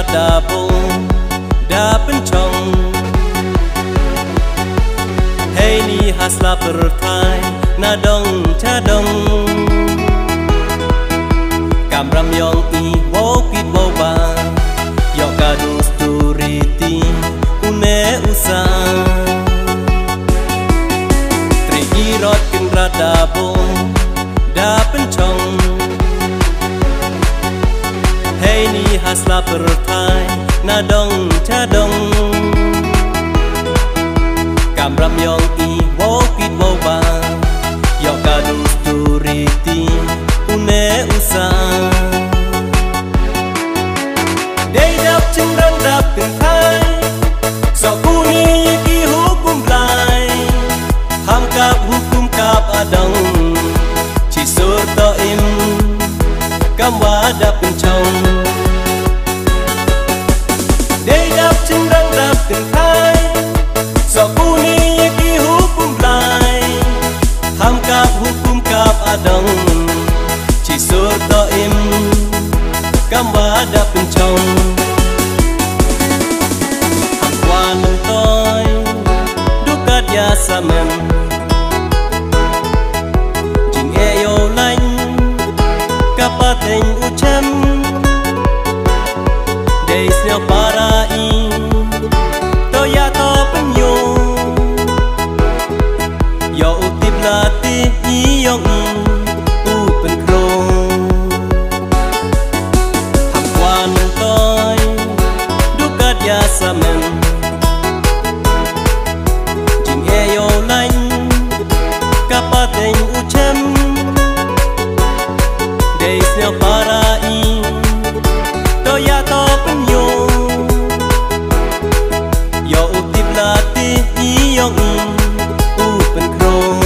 radabong dapen chong hey ni hasla pertai na dong cha dong kamram yong i wo pit wo ba yo kadu sturiti une usa tri rot kin radabong dapen chong hey ni hasla pertai na dong cha dong kamram yong i wo pit wo ba yo kadu sturiti une usa dei dap chung rang dap kin thai so kuni ki hukum lai ham kap hukum kap adang chi sur to im kam wa dap kin chong dei dap chung rang dap kin thai so kuni ki hukum lai ham kap hukum kap adang chi sur to im kam wa dap kin chong ham kwa nang toy dukat ya samen jing e yo lanh kapateng ucham dei snyo parai to ya to penyo yo utip lati i yong u pen krong ham kwan toy dukat ya samen jing e yo lanh kapateng ucham dei snyo parai to ya to penyo yo utip lati i yong u pen krong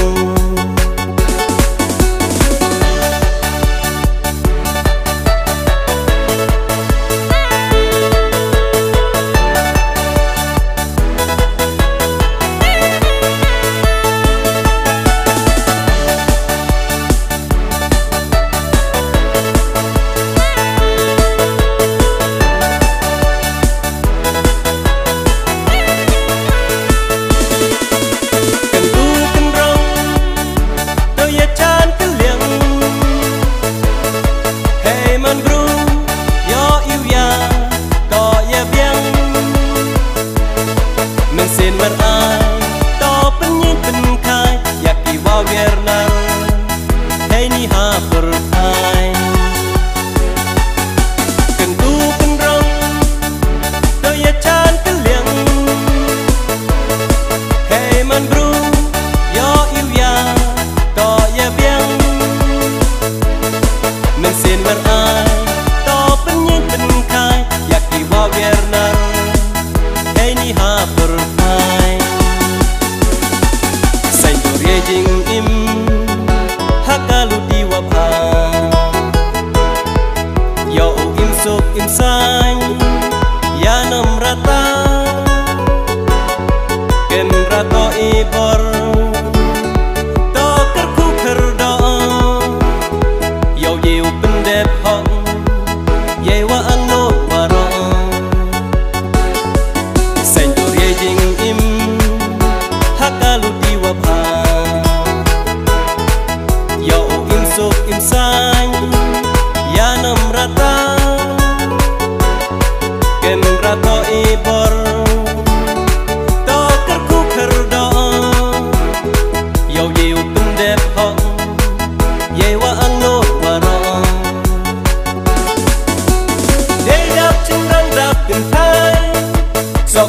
so